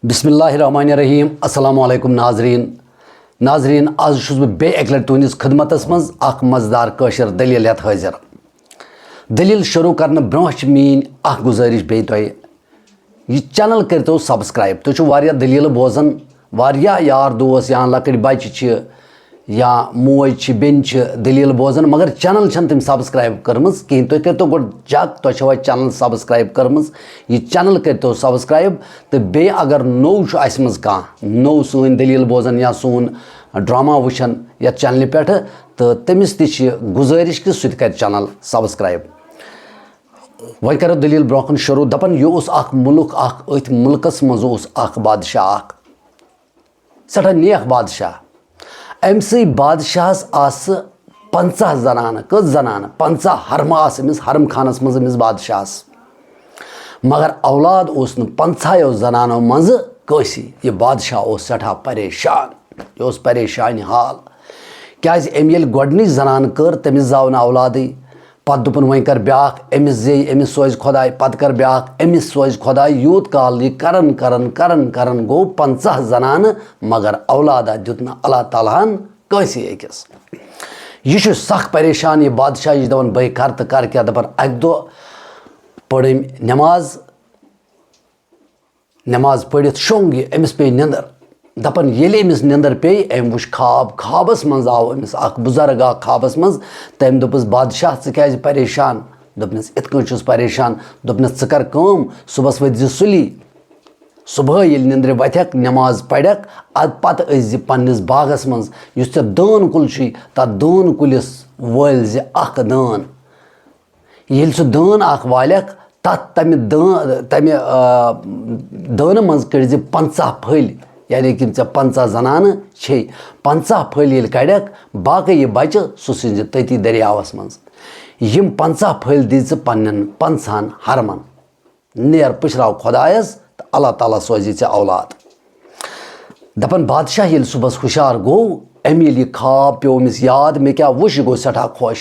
बिस्मिल्लाहिर्रहमानिर्रहीम अस्सलामु अलैकुम नाजरीन आज छुस बह बे एक लट तुहंदिस खिदमतस मज अख मजेदार कशर दलील यथ हाजिर दलील शुरू करने ब्रोह मीन अख गुजारिश बे तोय यह चैनल करो सब्सक्राइब तुझ दलील बोजान वारिया यार दोस्त या लकड़ बच्चे या मोज बेन दलील बोजान मगर चैनल तम सब्सक्राइब कर्म कहें तुम करो गो चेक तुम चैनल सब्सक्राइब कर्म यह चैनल करो सब्सक्राइब तो बे अगर नौ मज कह नौ सन दलील बोजान या सोन ड्रामा वुचान या चैनल पे तो तमिस गुजारिश कि सह कर चैनल सब्सक्राइब वह करो दलील ब्रोह शुरू दपन यह मुल्क अथ मुल्कस मज बादशाह सठा नेक बादशाह अमसी बादशाहस 50 जनान कस जनान 50 हरमा अमिस हरम खानस मज अमिस बादशाहस मगर औलाद उस 50 जनानों मज कसी यह बादशाह सठा परेशान यह परेशान हाल क्या अम ये गोडनिच जनान कर तमिस जाव ना औलादे पत दुपन वह कर ब्याख अमिस जे अमिस सोज खुदाय पत कर ब्याख अमिस सोज खुदाय यूत काल यह करन करन करन करन गो 50 जनान मगर औलादा दुतना अल्लाह तालाहन कसी अकिस यह सख परेशान यह बादशाह यह दपान बह कर तो कर क्या दपान अक दो पढ़ नमाज पढ़ित शोंग यह अमिस पे निंदर दपन ये अमिस निंदर पे अम वो खाबस मज आव अमिस बुजुर्ग खाबस मज तम दोपस बादशाह क्या परेशान दोपनस इत परेशान दोपनस कर सुबह वथ सुली सुबह ये निंद्र वथक नमाज पढ़क अद पत पन्निस बागस मज े दान कुल तथ दान कुलिस वल दान ये सह दान वालक तथ तमि दान मज कड़ 50 फल यानी कि 50 जनान 50 फल कड़क बाकी यह बच्चे सह सिंज तती दरियावस मज यम 50 फल दी पन्न 50 हरमन नेर पुशराव खुदायस तो अल्लाह ताला सोजी ऐ औलाद दपन बादशाह ये सुबह हुशार गो अम ये खाब पे अमिस याद मे क्या वुश गो सठा खुश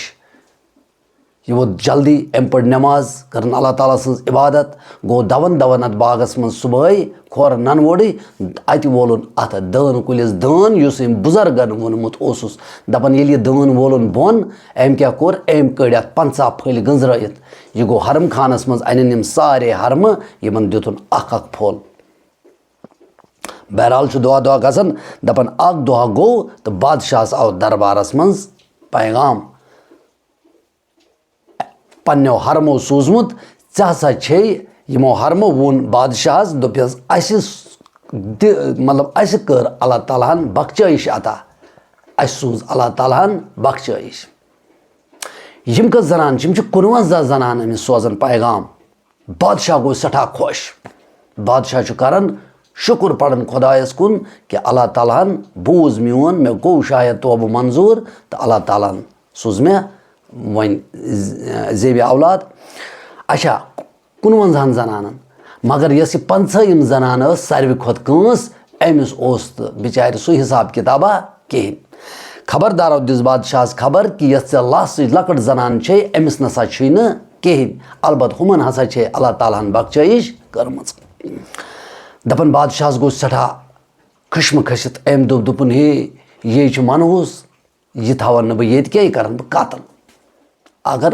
यह वो जल्दी अम पढ़ नमाज कर अल्लाह ताला सज इबादत गो दवन दवन अत बागस मज सुबह खोर नन वोड़ी अत वोलन अत दान कुलिस दान युस बुजुर्गन वोनमुत ओसुस दपन ये दान वोलन बोन अम क्या कोर अम कड़ 50 फल गंजरत यह गो हरम खानस मज अन यम सारे हरम यमन दुतन अख फल बहरहाल दुआ दुआ गसन दपन अख दुआ गो तो बादशाह आव दरबारस मज पैगाम पन्नो हरमो सूजमुत हसा यमो हरमो वोन बादशाह दोपस मतलब अस कर अल्लाह तालाहन बख्शिश अता अस सूज अल्लाह तालाहन बख्शिश यम कस जनान 51 जनान अमिस सोजन पैगाम बादशाह गो सठा खुश बादशाह करन शुक्र पड़न खुदायस कुन कि अल्लाह तालाहन बूज मोन मे गो शायद तोब मंजूर तो अल्लाह तालाहन सूज मे वन जेब औलाद अच्छा 51 जनान मगर यस 50 जनान सारे खुद कंस अमिस तो बिचार सह हिसाब किताबा कहें खबरदारो दिस बादशाह खबर कि यस लास लकड़ जनान अमिस नसा कहें अलबत् हुमन हसा अल्लाह तालाहन बख्शिश कर्म दपन बादशाह गो सठा खशम खसित अम दोपन हे ये मनहूस यह थवन बह ये क्या कर कतल अगर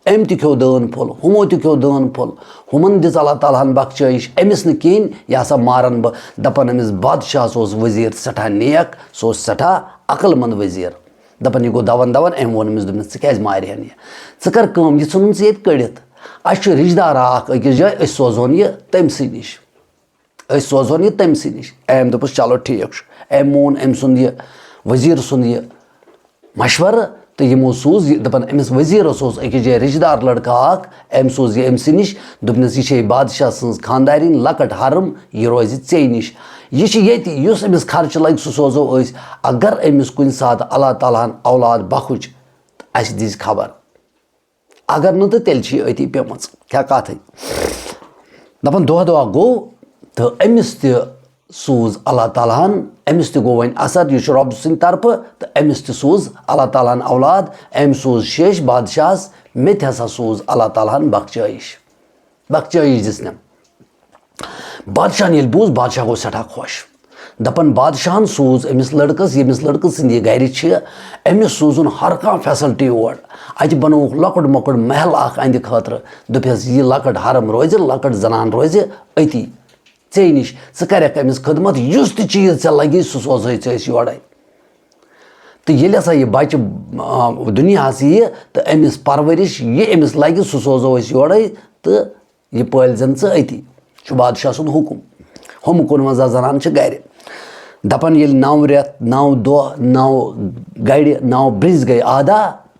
अम त्यो दान फुल हमो त्यो दान फुल हुमन दिस अल्लाह तालाहन बख्शिश अमिस न कहें यह हसा मारन बह दपन अमिस बादशाह वजीर सठा नेक सह सठा अकलमंद वजीर दपन यह गो दवन दवन अम वोन अमिस दोपनस क्या मारहन यह कर यह नुन ये कड़ित अस रिश्तेदार अकिस जाए सोजोन यह तमसी निश सोजोन यह तमसी निश अम दोपस चलो ठीक अम मोन अम सुंद यह वजीर सुंद यह मशवर तो यमो सूज दपन अमिस वजीर अकिस जाए रिश्तेदार लड़का अम सूज यह अमसी निश दोपनस यह बादशाह सज खानदारीन लकट हरम यह रोज ऐ निश यह अमिस खर्च लग सह सोजो अगर अमिस कुन सात अल्लाह तालाहन औलाद बखुच अस दिस खबर अगर न तो तेल अति पेम क्या कथ दपन दुआ दुआ गो तो अमिस सूज अल्लाह तालाहन अमिस गो वन असर यह रब सद तरफ तो अमिस सूज अल्लाह तालाहन औलाद अम सूज शेष बादशाह मे हसा सूज अल्लाह तालाहन बख्शिश दिस बादशाह ये बूझ बादशाह गो सठा खुश दपन बादशाहन सूज अमिस लड़कस यमिस लड़कस सिंदि गर अमिस सूजुन हर कह फैसिलिटी और अत बनो लकड़ मकड़ महल अंद खतर दोपस यह लकड़ हरम रोज लकड़ जनान रोज अति ऐ नश कर अमिस खदमत युस त चीज ऐ लगी सह सोज योड़े तो ये हसा यह बच्चे दुनिया यह तो अमिस परवरिश ये अमिस लगे सह सोजो योड़े तो यह पालजन अति बादशाह सुन हुकुम हम 51 जनान गर दपन ये 9 रेत 9 दह 9 गड़ 9 ब्रिज गई आदा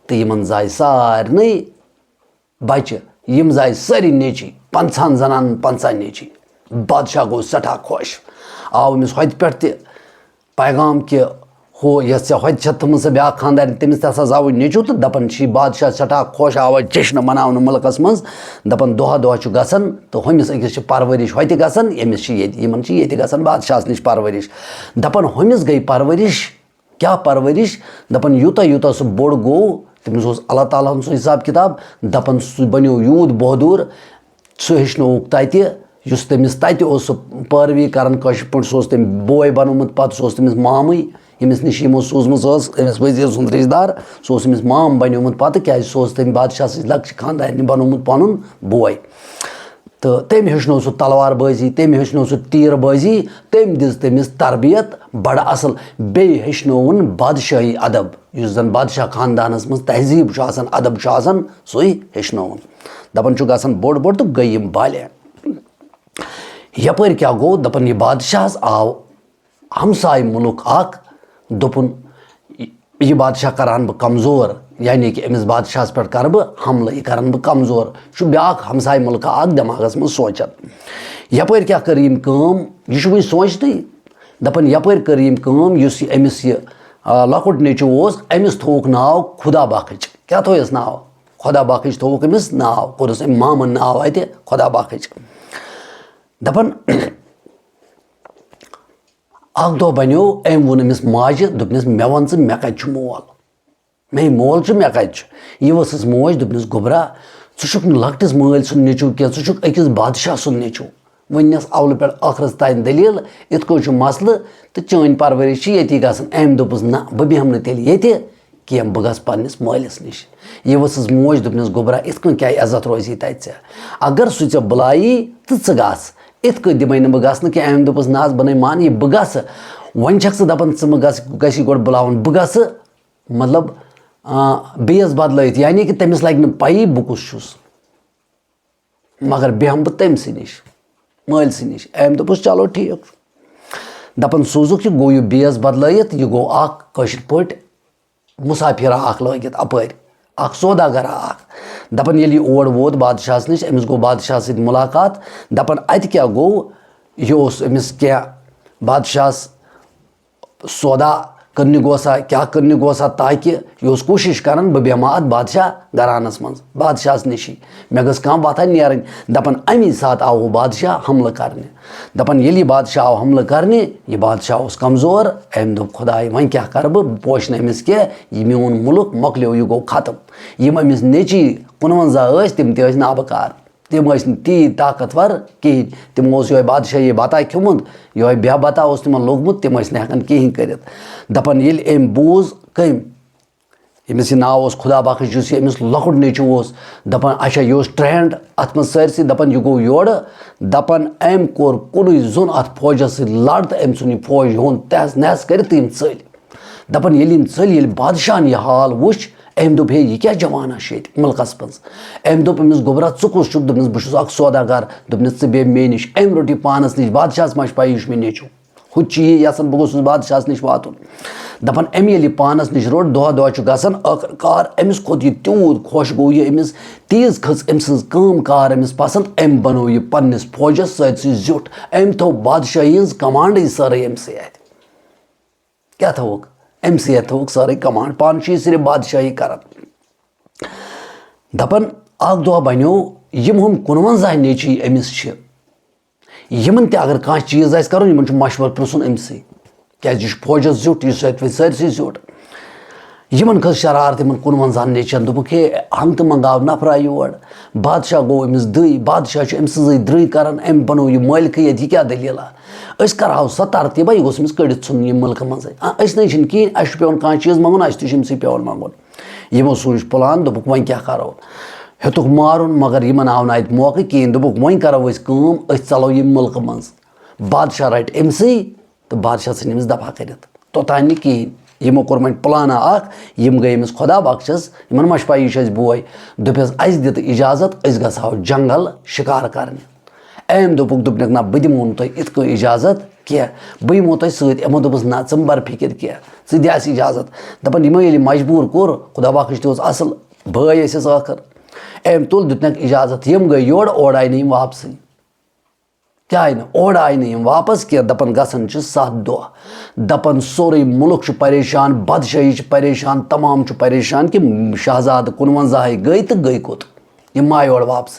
तो यमन जाय सारे बच्चे यम जाय सारी नेची 50 जनान 50 नेची बादशाह गो सठा खुश आव अमिस होत पे पैगाम कि हो यह होत थम ब्या खानदार तमिस तसा जाव नेचू तो दपन बादशाह सठा खुश आव जश्न मनावन मुल्कस मज दपन दोहा दोहा गसन तो हमिस अकिस परवरिश होत गसन यमिस यमन गसन बादशाह निश परवरिश दपन हमिस गई परवरिश क्या परवरिश दपन यूता यूता सह बोड़ गो तमिस अल्लाह ताला सह हिसाब किताब दपन सह बनो यूत बहादुर सह हेचनोक तत युस तमिस तत पैरवी कर सह तम बोय बनोमुत पत् सह तमिस मामै यमिस नश यमो सूजम अमिस वजीर सुंद रिश्तेदार सह अमिस माम बनोमुत पत् क्या सह तम बादशाह सज लक्ष्य खानदार बनोमुत पन बोय तो तम हेचनो सह तलवार बाजी तम हेचनो सह तीर बाजी तम दिस तमिस तरबियत बड़ असल बे हेचनोन बादशाही अदब युस जन बादशाह खानदानस मज तहजीब अदब सही हेचनोन दपन गसन बोड़ बोड़ तो गई बाले यपर क्या गो दपन यह बादशाह आव हमसाय मुल्क दोपन यह बादशाह करान बह कमज़ोर यानी कि अमिस बादशाह पे कर बह हमल यह करान बह कमज़ोर ब्या हमसाय मुल्क दिमागस मज सोचन यपर क्या कर यह वह सोचते दपन यपर कर युस अमिस लकुट नेचू अमिस थोक नाव खुदा बाखच क्या थोस नाव खुदा बाखच थोक अमिस नाव कोरस मामन नाव अत खुदा बाखच दपन दह बनो अम वोन अमिस माजि दोपनस मे वन मे कत मोल मे मोल मे कत यह वसस मोज दोपनस गोबरा षुक लकटिस मल सुन नेचू क्या षुक अकिस बादशाह सुन नेचू वनस अवल पे आखरस तान दलील इत कह मसल तो चन परवरिश ये गसन अम दोपस ना बह बेहम ये कह बह गस पन्निस मालिस नश यह वसस मोज दोपनस गोबरा इत क्या इज्जत रोजी तत अगर सह बुलाई तो गस इत दिमे बह गसन कि अम दोपस ना बन मान यह बह गस वन छक दपान गसी गो बुलावन बह गस मतलब बेस बदलित यानी कि तमिस लगे न पई बह कुस मगर बेहम बह तमसी नश मलसी नश अम दोपस चलो ठीक दपान सूजुक गो यह बेस बदलित यह गो कशर पे मुसाफिरा लगित अपर सौदागर दपन ये ओर वोत बादशाह नश अमिस गो बादशाह सत मुलाकात दपन अत क्या गो यह अमिस क्या बादशाह सौदा करने गोसा क्या करने गोसा ताकि यह कोशिश कर बह बेमा अत बादशाह घरानस मज बादशाह नशी मे गस कह वथा नेरन दपन अमी सात आओ बादशाह हमल करने दपन ये बादशाह आव हमल करने यह बादशाह कमज़ोर अम दोप खुदाय वन क्या कर बह पोशन अमिस क्या यह मोन मुल्क मकलो यह गो खत्म यम अमिस नेची 51 तम त नाबकार तम ती ताकतवर कहें तमो ये बादशाह बता खियोमुत ये बेह बता तम लोगमुत तम हेकान कहें कर दपन ये अम बूज कम यमिस नाव खुदा बख्श अमिस लकुट नेचू दपन अच्छा यह ट्रेंड अत मज सरसी दपन यह गो योड़ दपन अम कोर कुन जोन अत फौजस लड़ तो अम सुन फौज होन तहस नहस कर चल दपन ये चल बादशाह यह हाल वुच अम दोप हे यह क्या जमाना मुल्कस मज अम दोप अमिस गोबरा चुकुस चुक दोपनस बह सौदागर दोपनस बे मे नश अम रोटी पानस नश बादशाह मा पी यह मे नेचू हु यसन बह गोस बादशाह नश वातुन दपन अम ये पानस नश रोट दोह दोह गसन आखिरकार अमिस खोत यह तूत खुश गो यह अमिस तीज खज अम सम कार अमिस पसंद अम बनो यह पन्निस फौजस सत जुट अम थो बादशाही हज कमांड सारे अम अत क्या थोक अम थोक सारे कमांड पान सिर्फ बादशाही कर दपन दह बनो यम हम 51 नेची अमिस यमन अगर कह चीज कर मशवर पृन अमस क्या फौजस जुट यह सरसी जुट यमन खस शरारत यमन 51 नेचन दोपक हे हंग तो मंगाव नफरा योर बादशाह गो अमिस दई बादशाह अम सज द्रई करान अम बनो यह मलिक यह क्या दलीला अस करहाव सह तरतीबा यह गोस कड़ित सन यह मुल्क मज नी कहें अस पेवन कह चीज मंगुन अस तमसे पेवन मंगुन यमो सूझ प्लान दोपक वह क्या करो हेतुक मारुन मगर यमन आव ना मौके कहें दोपक वह करो अस चलो यह मुल्क मज बादशाह रट अमसे तो बादशाह सन अमिस दफा कर तोतान कहें यमो कोर वह प्लाना यम गई अमिस खुदा बख्शस इन मा पाई यह बोय दोपस अस दित इजाजत अस गो जंगल शिकार करने अम दोपक दोपनक ना बह दिमो तुम इत कन इजाजत कह बह यमो तुम समो दोपस ना च बर फिक्र कह दिस इजाजत दपान यमो ये मजबूर कोर खुदा बख्श तस असल भाई आखिर अम तुल दितनक इजाजत यम गई योर ओर आय नम वापस क्या आय ओर आय नम वापस कह दपन गसन 7 दह दपन सोरे मुल्क परेशान बादशाही परेशान तमाम परेशान कि शहजाद 51 गई तो गई कोत यम आय ओर वापस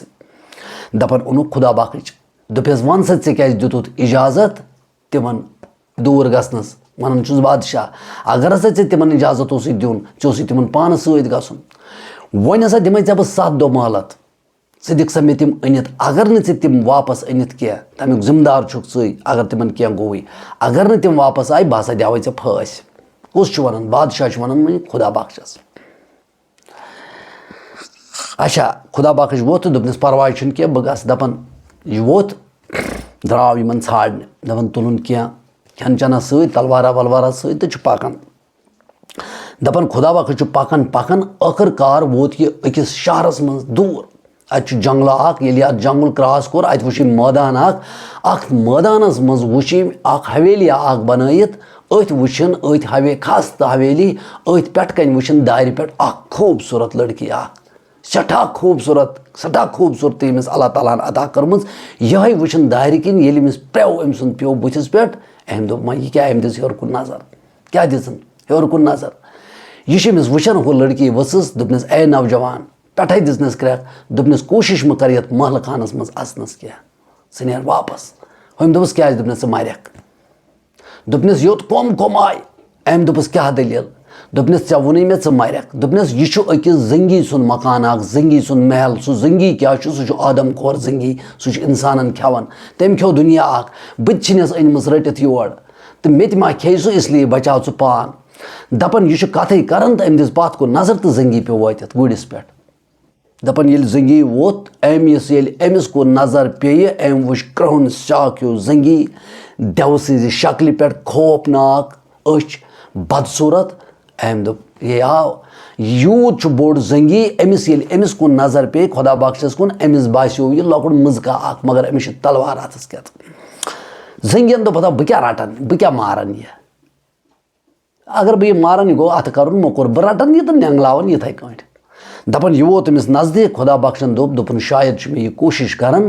दपन उनुक खुदा बख्श दोपस वन सा क्या दितुत इजाजत तिमन दूर गसनस वन बादशाह अगर हसा तिमन इजाजत दिन चे तिमन पान सत गसन वन हसा दिमे बह 7 दह मोहलत दिख सा मे तिम अनित अगर न तिम वापस अनित कह तमिक जिम्मेदार छुक अगर तिमन क्या गोई अगर न तिम वापस आय बह दिवे ऐ फांस कुछ वन बादशाह वन खुदा बख्शस अच्छा खुदा बख्श वोत तो दोपनस परवाह कह बह गस दपन यह वोत द्राव इन ाड़ने दपन तुलन क्या खन चना तलवारा वलवारा तो पकान दपन खुदा बख्श पकान पकान आखिरकार वोत यह अकिस शहरस मज दूर अत जंगल ये जंगल क्रॉस कोर अत वुच मैदान मैदानस मज वुच हवेली बनत अथ वुचन अथ खस तो हवेली अथ पेट कन वुचन दार पे खूबसूरत लड़की सठा खूबसूरत अमिस अल्लाह ताला अता कर्म यह वुचन दार किन ये अमिस प्यो अम सुन प्यो बुथिस पे अम दोप यह क्या अम दिस हेर कुन नजर क्या दिसन हेर कुन नजर यह अमिस वुचन हु लड़की वसस दोपनस ए नौजवान पे दिसनस क्रैक दोपनस कोशिश मह कर ये महल खानस मज अचनस क्या स नेर वापस हम दोपस क्या दोपनस मारिक दोपनस योत कम आय अम दोपस क्या दलील दोपनस ऐ वोन मे च मारिक दोपनस यह अकिस जंगी सुन मकान जंगी सुन महल सह जंगी क्या सह आदम खोर जंगी सह इंसान खेवान तम खो दुनिया बस अनमस रटित योर तो मे मा खे सह इसलिए बचाव च पान दपन यह कथ कर तो अम दिस पथ को नजर तो जंगी पे वात गुड़िस पे दपन ये जंगी वोत अमिस को नजर पे अम वुच क्रहन शाक हो जंगी देव सज शक्ल पे खौफनाक अच बदसूरत अम दोप ये आव यूत बोड़ जंगी अमिस कुन नजर पे खुदा बख्शस कुन अमिस बास्यो यह लकुट मजका मगर अमिस तलवार अथस कत जंगियन दोप बह क्या रटन बह क्या मारन यह अगर बह यह मारन यह गो अत कर मोकुर बह रटन यह तो नेंगलावन इथे कट दपन यह वोत अमिस नजदीक खुदा बख्शन दोपन शायद मे यह कोशिश करन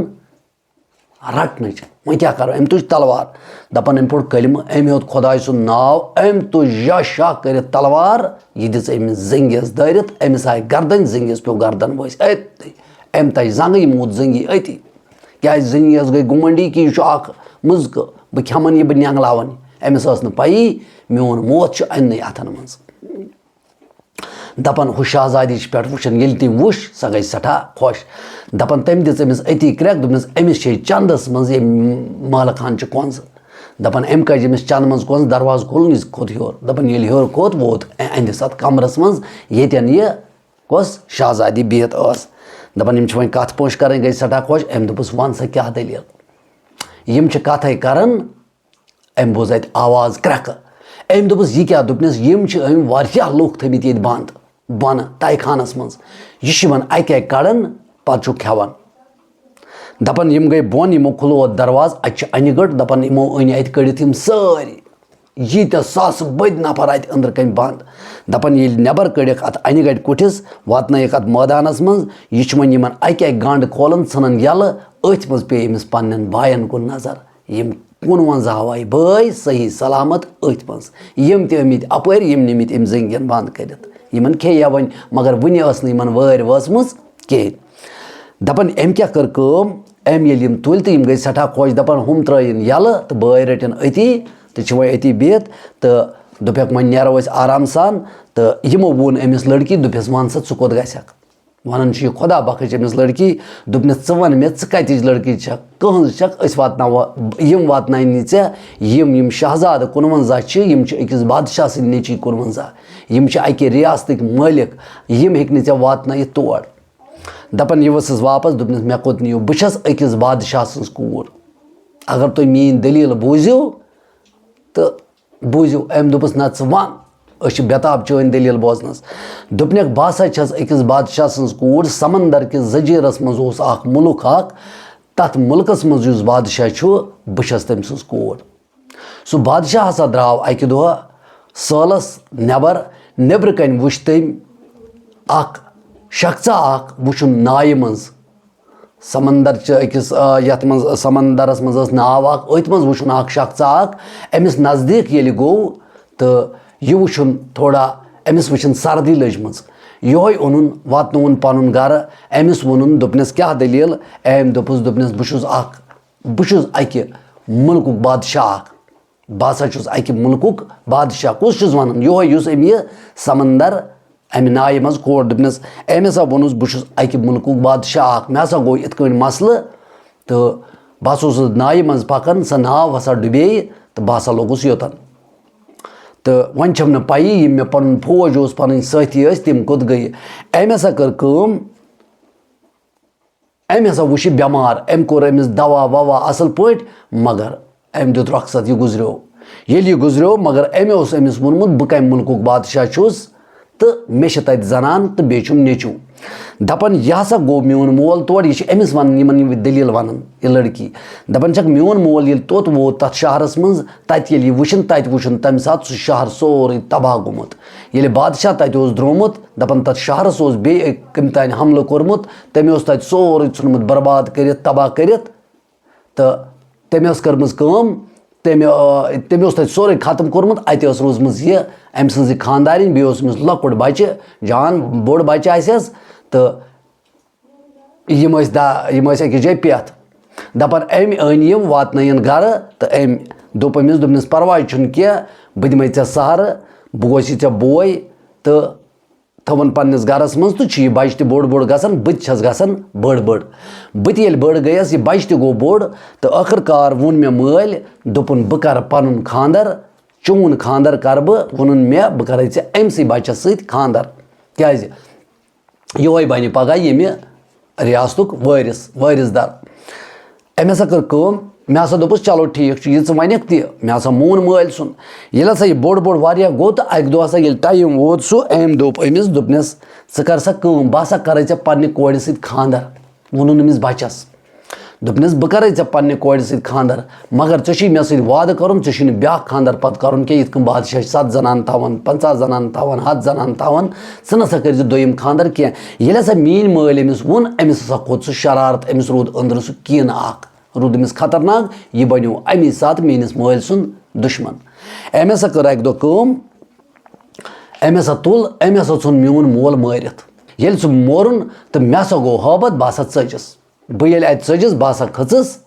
रटन वह क्या करो अम तुज तलवार दपन अम पोड़ कलम अम हेत खुदाय सुन नाव अम तुज या शाह कर तलवार यह दिस अमिस जंगियस दारित अमिस आय गर्दन जंगियस पे गर्दन वस अम तज जंग मूत जंगी अति क्या जंगियस गई गुमंडी कि यह मुजक बह खेमन यह बह नेंगलावन अमिस पई मोन मौत अन्य अथन मज दपन हु शहजादी पे वुचन ये तम वुच सह गई सठा खुश दपन तम दिस अमिस अति क्रैक दोपनस अमिस चंदस मज महल खान कंज दपन अम कज अमिस चंद मज कंज दरवाज खोल खोत हेर दपन ये हेर खोत वोत अंदिस अत कमरस मज येन यह कस शहजादी बिहत दपन यम वह कथ पोश कर गई सठा खुश अम दोपस वन सा क्या दलील यम कथ करन अम बोज अत आवाज क्रैक अम दोपस यह क्या दोपनस यम वारियाह लूख थमित ये बंद बन तय खानस मज यह अक कड़न पे खेवान दपन यम गई बोन यमो खुलो दरवाज अत अन गट दपन यमो अन अत कड़ित यम सारी यीत्या सास बद नफर अत अंदर कन बंद दपन ये नबर कड़िक अत अन गट कुठिस वातनयक अत मैदानस मज यह वन यमन अक गंड खोलन सन यल अथ मज पे अमिस पन्न बायन कुन नजर यम 51 बाय सही सलामत अथ मज यम तमित अपर यम निमित अम जंगियन बंद कर यमन खे वन मगर वन वन वार वसमज कहें दपन अम क्या कर अम ये तुल तो गई सठा खुश दपन हम त्रयन यल तो बाय रटन अति तो वह अति बिहत तो दोपहक वह नेरो अस आराम सान तो यमो वोन अमिस लड़की दोपस वन सा कोत गक वन खुदा बख्श अमिस लड़की दोपनस च वन मे कतच लड़की कहज अस वातनाव यम वातनानी यम शहजाद 51 अकिस बादशाह सद नेची 51 अकि रियासत मालिक यम हेकि ऐ वातन तौर दपन यह वसस वापस दोपनस मे कोत नियो बस अकिस बादशाह सज कूर अगर तुम मीन दलील बूझो तो बूझो अम दोपस ना वन अस बेताब चन दलील बोजनस दोपनक बसा अकिस बादशाह सज कूर समंदर के जजीरस मज मुल्क तथ मुल्कस मज बादशाह बस तम सज कूर सह बादशाह हसा द्राव अकि दह सालस नबर नबर कन वुच तम शख्सा वुचुन नाय मज समंदर अकिस यथ मज समंदरस मज नाव अथ मज वुचुन शख्सा अमिस नज़दीक ये गो तो यह वुचुन थोड़ा अमिस वुचन सर्दी लजम योय ओनुन वातनोन पनुन गर अमिस वोनुन दोपनस क्या दलील अम दोपनस बहु अकि मुल्क बादशाह बसा अकि मुल्क बादशाह कुस वन योस अम यह समंदर अमि नाय मज कोर दोपनस अम हसा वोनुस बहु अकि मुल्क बादशाह मे हसा गो इत मसल तो बह हसा नाय मज पकान सह नाव हसा डुबे तो बह हसा लोगुस योतन तो वन छम न पाई यम मे पन फौज पन साथी तम कोत गई अम हसा कर अम हसा वुच बेमार अम कोर अमिस दवा ववा असल पट मगर अम दुत रखसत यह गुजरो ये गुजरो मगर अमिस वोनमुत बह कम मुल्क बादशाह छुस तो मे तत जनान तो बेचुम नेचू दपन यह हसा गो मोन मोल तोड़ यह अमिस वन दलील वन यह लड़की दपन छक मोन मोल ये तोत वो तथ शहरस मज तत वुचन तम सात सह शहर सोरे तबाह गोमुत ये बादशाह तत द्रोमुत दपन तथ शहरस बे कम तान हमल कोर्मुत तम तत सोरे नुमुत बर्बाद कर तबाह कर तो तम कर्मज तम तत सोरे खत्म कोर्मुत अत रोजमज यह अम सज खानदारिन बेस लकुट बच्चे जान बोड़ बच्चे आस तो यम अकिस जाए पेथ दपन अम अन यम वातन गर तो अम दोपनस परवाह कह बह दिमे ऐ सहर बह गोस ऐ बोय तो थवन पन्नस गरस मज तो यह बच्चे बोड़ बोड़ गसान बह गसान बड़ बड़ बह ये बड़ गयस यह बच्चे गो बोड़ तो आखिरकार वोन मे माल दोपन बह कर पन खानदर चून खानदर कर वोन मे बह कर अमस बच्चस सत खानदर क्या योय बन पगह ये रियासतुक वारिसदार अम हसा कर मे हसा दोपस चलो ठीक यह वनक मे हसा मोन माल सुन ये हसा यह बोड़ बोड़ वारिया गो तो अक दो हसा ये टाइम वोत सह अम दोप अमिस दोपनस च कर सा बह हसा कर पन्ने कोड़ सत खानदर वोनुन अमिस बच्चस दोपनस बह कर पन्ने कोड़ सत खानदर मगर ऐ मे सत वाद कर ब्या खानदर पत कर इथ कम बादशाह 7 जनान तवन 50 जनान तवन 100 जनान तवन नसा कर दोयम खानदर कह ये हसा मीन माल अमिस वोन अमिस हसा खोत सह शरारत अमिस रूद अंदर सह कीन रूद अमिस खतरनाक यह बनो अमी सात मेनिस माल सुन दुश्मन अम हसा कर अक दो अम हसा तुल अम हसा सन मोन मोल मारित ये सह मोरन तो मे हसा गो हबत बह हसा चजस बह ये अत चजस बह हसा खचस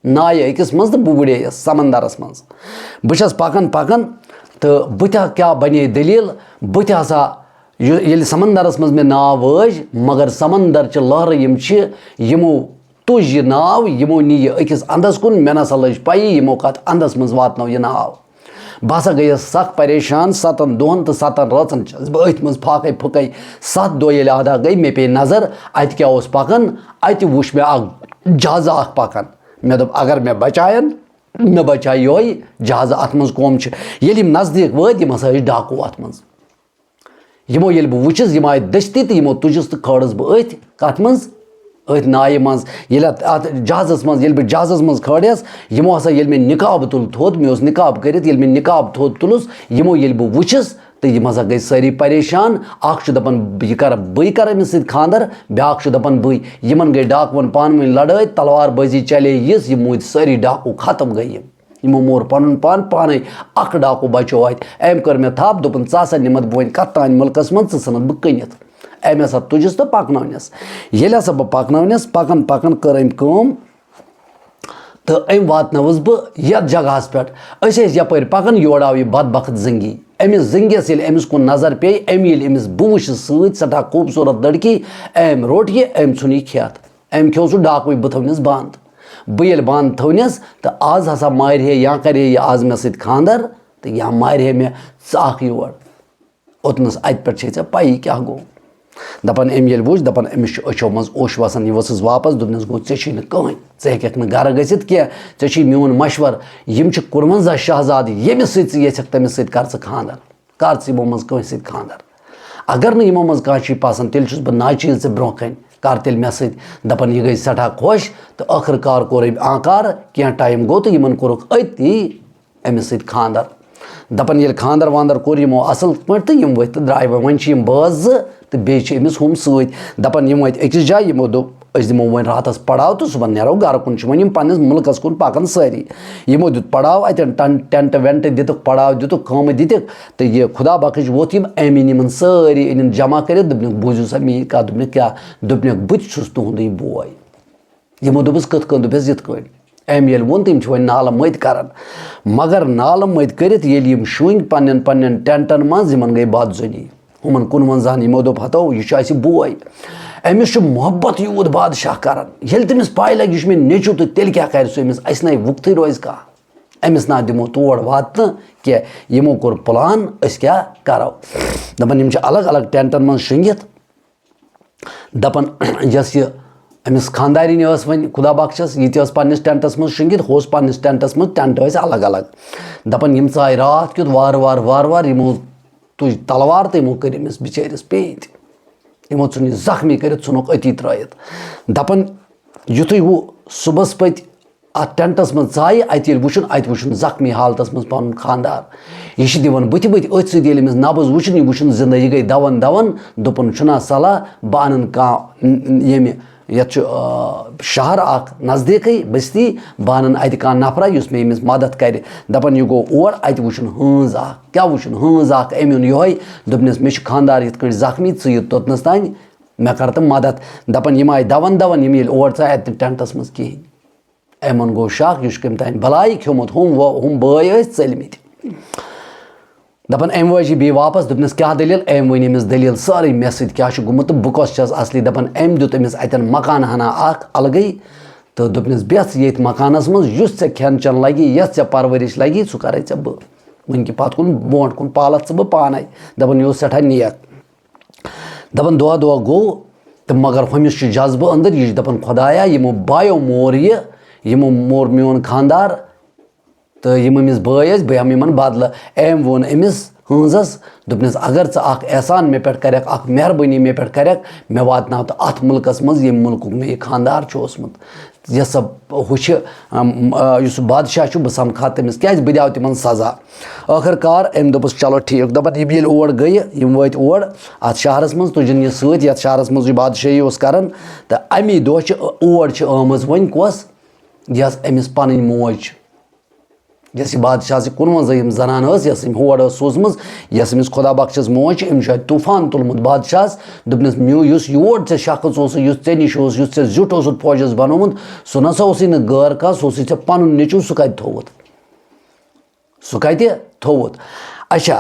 नाय अकिस मज तो बह बुड़ेयस समंदरस मज बस पकन पकन तो बह क्या बने दलील बह हसा ये समंदरस मज मे नाव वज मगर समंदर च लहर यमो तुज यह नाव यमो नी यह अकिस अंदस कुन मे नसा लज पाई यमो कत अंदस मज वातनो यह नाव बह हसा गयस सख परेशान 7 दोहन तो 7 रचन बह अथ मज फाक फुक 7 दो ये अदा गई मे पे नजर अत क्या पकन अत वुच मे जहाजा पकन मे दोप अगर मे बचायन मे बचाय योय जहाजा अत मज कौम ये नजदीक वत यम हसा डाकू अत मज यमो ये बह वुचस यम आय दस्ती तो यमो तुजस तो खड़स बह अथ कत मज अथ नाय मज ये जहाजस मज बह जहाजस मज खड़स यमो हसा ये मे निकाब तुल थोत मे निकाब कर मे निकाब थोत तुलस यमो ये बह वुचस तो यम हसा गई सारी परेशान अख दपन यह कर बह कर अमिस सत खानदर ब्याक दपन बह यमन गई डाकुवन पान वन लड़ाई तलवार बाजी चले यिस यम मुद सारी डाकू खत्म गई यमो मोर पन पान पाने अख डाकू बचो अत अम कर मे थप दोपन च हसा निमत बह वन कत तान मुल्कस मज च सनत बह कनित अम हसा तुजस तो पकनस ये हसा बह पकनस पकन पकन कर अम तो अम वातनवस बह यथ जगह पे यप पकान योर आव यह बदबख्त जिंदगी अमिस जिंदगियस अमिस कुन नजर पे अमिस बह वुच सठा खूबसूरत लड़की अम रोट यह अम इन यह खेत अम खो सह डाकू बह थवनस बंद बह बंद थवनस तो आज हसा मार या कर यह आज मे सत खानदर तो या मार मे योर ओतनस अत पे पाई क्या गो दपान अम ये वुच दपान अमिस अचो मज ओश वसान यह वसस वापस दोपनस गो ऐ कहीं हेक गर गसित कह ऐ मोन मशवर यम कुरवंजा शहजाद यमिस सत तमिस सत कर खानदर कर यमो मज कंस सत खानदर अगर न यमो मज कह पसंद तेल छुस बह नाची ब्रोह कन कर तेल मे सत दपान यह गई सठा खुश तो आखिरकार कोर अम आकार क्या टाइम गो तो इन कोरुक अति अमिस सत खानदर दपान ये खानदर वानदर कोर यमो असल पे तो यम वथ तो द्राय वन बज तो बेस हम सत दपान यम वत अकिस जाए यमो दोप दिमो वो रात पड़ाव तो सुबह नेरो गर कुन वो पन्निस मुल्कस कुन पकान सारी यमो दुत पड़ाव अतन टेंट वेंट दित पड़ाव दित कम दित तो यह खुदा बख्श वोत अमिन सारी अन जमा कर बूझू सा मे कह दोपन क्या दोपन बहुत तुंद यह बॉय यमो दोपस कथ कन दोपस यथ अम ये वोन तो वो नाल मत कर मगर नाल मत कर शुंग पन्न पन्न टेंटन मज गई बदजुनी हुमन कुनवंजाहन यमो दोप हतो यह बॉय अमिस मोहब्बत यूत बादशाह कर तमिस पाई लगे यह मे नेचु तो तेल क्या कर समिस अस ना वुक्त रोज कह अमिस ना दिमो तोड़ वात कह यमो कोर प्लान क्या करो दपन यम अलग अलग टेंटन मज शंगित दपन यस यह अमिस खानदारिन वन खुदा बख्शस यह पन्निस टेंटस मज शंगित होस पन्निस टेंटस मज टेंट अलग अलग दपन यम चाय रात क्युत वार वार वार वार यमो तुज तलवार तो यमो कर अमिस बिचारिस पेत यमो चुन जख्मी कर चुनक अति त्रयत दपन युथु वो सुबह पे अत टेंटस मज चाय अत वुचन जख्मी हालतस मज पन खानदार यह दिवान बुथ बुथ अथ सत नब्ज वुचन यह वुचन जिंदा यह गई दवन दवन दोपन छुना सलाह बह अन कह ये शहर नज़दीक बस्ती बह अन अत नफरा मे अमिस मदद कर दपन यह गो और अत वुचन हंज क्या वुचन हंज अम ओन ये दोपनस मे खानदार यथ जख्मी य तोतनस तान मे कर तो मदद दपन यम आय दवन दवन यम और चाय टेंटस मज कहें अमन गो शक यह कम तान भलाई खियोमुत हम बय चलमत दपन अम वज बे वापस दोपनस क्या दलील अम वन अमिस दलील सारी मे सत क्या गुमुत बह कस असली दपन अम दुत अमिस अतन मकान हना अलगई तो दोपनस बेस ये मकानस मज युस ऐ खेन चन लगी यस ऐ परवरिश लगी सह कर बह वन पत कुन ब्रोट कुन पालत बह पाने दपन यह सठा नेक दपन दुआ दुआ गो तो मगर हमिस जज्बह अंदर यह दपन खुदाया यमो बायो मोर यमो मोर मोन खानदार तो यम अमिस बय बह हम इन बदल अम वोन अमिस हंजस दोपनस अगर च एहसान मे पे कर मेहरबानी मे पे कर मे वातनाव तो अत मुल्कस मज ये मुल्क मे खानदार ओसमुत यह सब हुश बादशाह बह समखा तमिस क्या बह दाव तिमन सजा आखिरकार अम दोपस चलो ठीक दपन यम ये और गई यम वत और अत शहरस मज तुजन यह सत यथ शहरस मज बादशाही कर तो अमी दह और आमज वन कस यस अमिस पन मोज यस बादशाह से कुनवंजा जनान यस हर सोजम यस अमिस खुदा बख्शस मोज अम तूफान तुलमुत बादशाह दोपनस मो योर ऐ शख्स ऐ नश ऐ जुट फौजस बनोमुत सह नसा गैर कह सह पन नेचु सह कत थोवुत अच्छा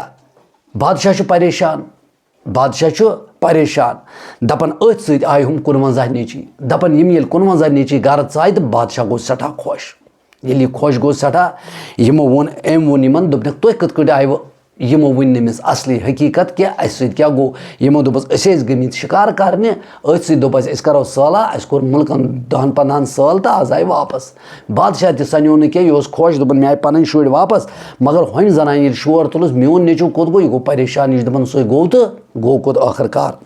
बादशाह परेशान दपन अथ सत आय हम कुनवंजा नेची दपन यम कुनवंजा नेची गर आय तो बादशाह गो सठा खुश ये खुश गो सठा यमो वोन अम वोन इन दोपन तुह कत आय यमो वन नमिस असली हकीकत क्या अस क्या गो यमो दोपस गमित शिकार करने अथ सस करो साला अस कोर मुल्कन 10-15 साल तो आज आय वापस बादशाह तह सनो न क्या यह खुश दोपन मे आय पन शुर वापस मगर हम जनान ये शोर तुलस मोन नेचु कोत गो यह गो परेशान यह दपन सह गो तो गो कोत आखिरकार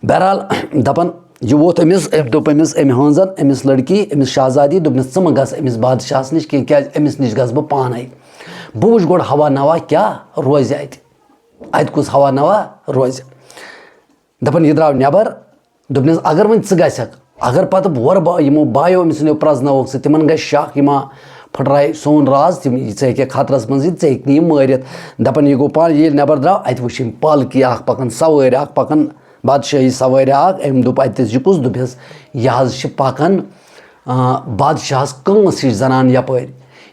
बहरहाल दपन यह वोत अमिस दोप अमिस अम हंजन अमिस लड़की अमिस शहजादी दोपनस च गस अमिस बादशाह नश क्या अमिस नश गस बह पाने बह वुच गोड़ हवा नवा क्या रोज अत कुस हवा नवा रोज दपन यह द्राव नबर दोपनस अगर वन गसक अगर पत वर यमो बायो अमिस प्रजनवोक स तिमन ग शक यमा फटराय सोन राज तिम हे खतरस मज हे मारित दपन यह गो पान ये नबर द्राव अत वुच पालकी पकान सवार पकान बादशाही सवार अम दोप अत यह कुस दोपस यह पकान बादशाहस कंस हिश जनान यपर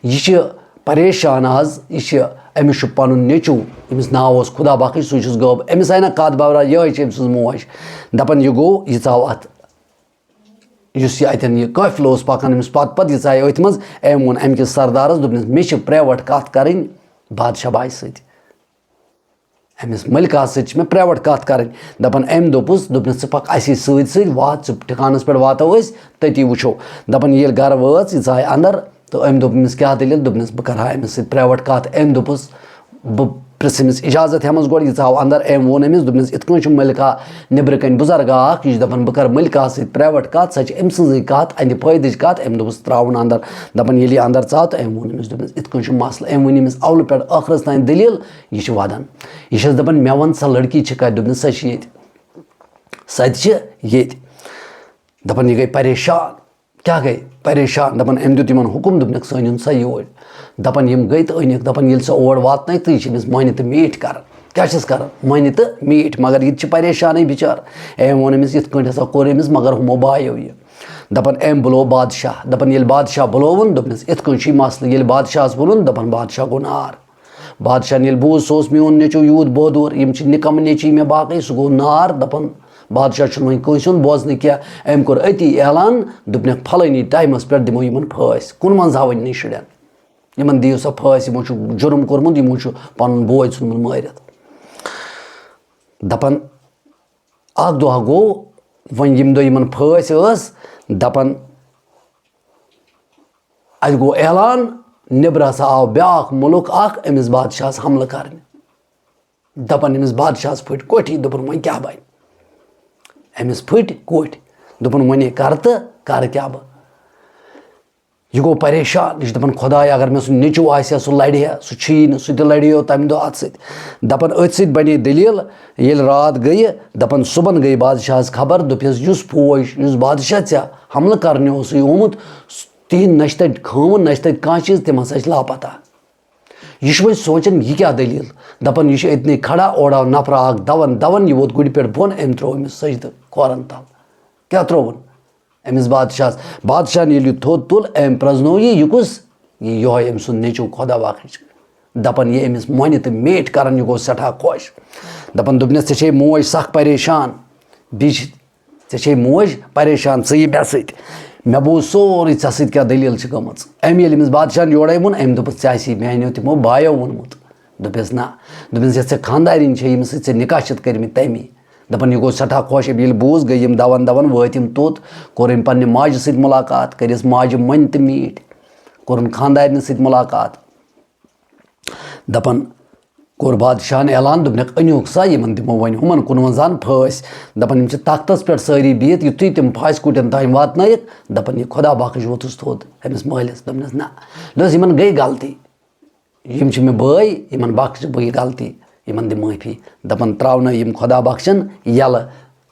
यह परेशान आज यह अमिस पन नेचू अमिस नाव खुदा बख्श सह गोब अमिस आई ना कत बावरा यह सज मोज दपान यह गो यह आव अत अतन यह काफिल पकान अमिस पत यह आय अथ मज अम वोन अमि किस सरदारस दोपनस मे प्राइवेट कत कर बादशाह बाय सत अमिस मलिका सत मे प्राइवेट कत कर दपान अम दोपस दोपनस पक असी सत वात ठिकानस पे वातो तती वुचो दपान ये गर वाच यह आय अंदर तो अम दोप अमिस क्या दलील दोपनस बह कर अमिस प्राइवेट कत अम दोपस बह प्रिस इजाजत हेमस गो यह आव अंदर अम वोन अमिस दोपनस इत कन मलिका नबर कन बुजुर्ग अख यह दपान बह कर मलिका सत प्राइवेट कत सह अम सज कत अंद फायदच कत अम दोपस त्रावन अंदर दपान ये अंदर चाव तो अम वोन अमिस दोपनस इत कन मसल अम वन अमिस अवल पे ٲखरस तान दलील यह वदान यह दपान मे वन सा लड़की कत दोपनस सह दपान यह गई परेशान क्या गई परेशान दपान अम दुत हुकुम दोपनक सन सा योर दपान यम गई तो अनिक दपान ये ओर वात तो यह मन तो मीट कर क्या कर मन तो मीट मगर यह परेशान बिचार अम वोन अमिस इत हसा कोर अमिस मगर हमो बायो यह दपान अम बुलो बादशाह दपान ये बादशाह बुलोवन दोपनस इत मसल ये बादशाह वोन दपान बादशाह गो नार बादशाह ये बूझ सो मोन नेचो यूत बोदूर यम निकम नेची मे बाकी सह गो नार दपान बादशाह वह कंस बोजन क्या अम कोर अति ऐलान दोपनक फलानी टाइमस पे दिमो इन फांस कुन मन हावन नी शुरन इन दियो सा फांस यमो जुर्म कोर्मुत यमो पन बोज नुन मारित दपान अख दह गो वन यम दो इन फांस दपान अत गो ऐलान नबर हसा आव ब्याख मुल्क अख अमिस बादशाह हमल कर दपान अमिस बादशाह फट कोठी दोपन वह क्या बन अमिस फट कोट दोपन वन कर तो कर क्या बह यह गो परेशान यह दपान खुदाया अगर मे सह नेचू आ सह लड़े सह सह लड़ो तम दह अत दपान अथ बने दलील ये रात गई दपान सुबह गई बादशाह खबर दोपस युस फौज युस बादशाह ऐ हमल करने आमुत तीन न तत खान न तत कह चीज तम हसा लापता यह वो सोचान यह क्या दलील दपान यह अतने खड़ा ओड़ा नफर अख दवन यह वोत गुड़ पे बोन अम त्रो अमिस सजद खोरन तल क्या त्रोवन अमिस बादशाह ये थोद तुल अम प्रजनो यह कुस यह अम सुन नेचू खुदा बख्श दपान यह अमिस मन तो मीट कर यह गो सठा खुश दपान दोपनस ऐ मोज सख परेशान बे मोज परेशान य मे सत मे बूझ सोरे ऐ सत क्या दलील गम अम ये बादशाह योड़े वोन अम दोपस ऐसी मानो तमो बायो वोनमुत दोपस ना दोपस ये खानदारिन यम सत निकाह कर तमी दपान यह गो सठा खुश ये बूझ गई दवन वत तोत कोर पन्ने माज सत मुलाकात करिस माज मन तो मीट कोर खानदारिन सत मुलाकात दपान कोर बादशाह ऐलान दोपनक अनिक सा इन दिमो वन हुमन कुनवंजान फांस दपान तख्तस पे सारी बिहत युथु तम फांस कूटन तान वात दपान यह खुदा बख्श वोतुस थोद अमिस मालिस दपनस ना दोस इन गई गलती यम मे बाय इन बख्श बह गलती इन दि माफी दपान त्रावन यम खुदा बख्शन यल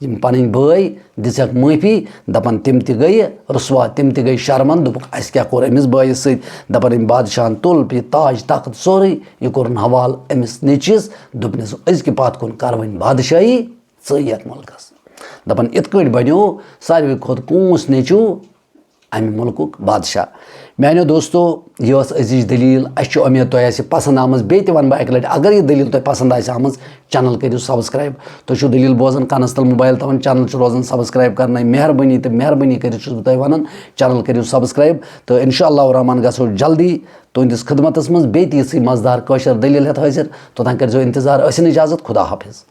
यम पन बाय दिसक माफी दपान तम गई रुसवा तम गई शर्मन दोपक अस क्या कोर अमिस बायस सत दपान बादशाह तुल पे ताज तख्त सोरे यह कोरन हवाल अमिस नेचिस दोपनस अजक पत कुन कर वन बादशाही यथ मुल्कस दपान इत बनो सारे खुद कूस नेचू अमि मुल्कुक बादशाह मानो दोस्तों यह अजीज दलील अच्छे उम्मीद तुम पसंद आम बे वन बह लट अगर यह दलील तुम पसंद आम चैनल करो सब्सक्राइब तुम दलील बोजान कानस तल मोबाइल तवन चैनल रोजान सब्सक्राइब करना मेहरबानी तो मेहरबानी कर वन चैनल करो सब्सक्राइब तो इंशाअल्लाह रहमान गो जल्दी तुंदिस खिदमत मज बे मजदार कशर दलील हाजिर तोतान कर इंतजार इजाजत खुदा हाफिज।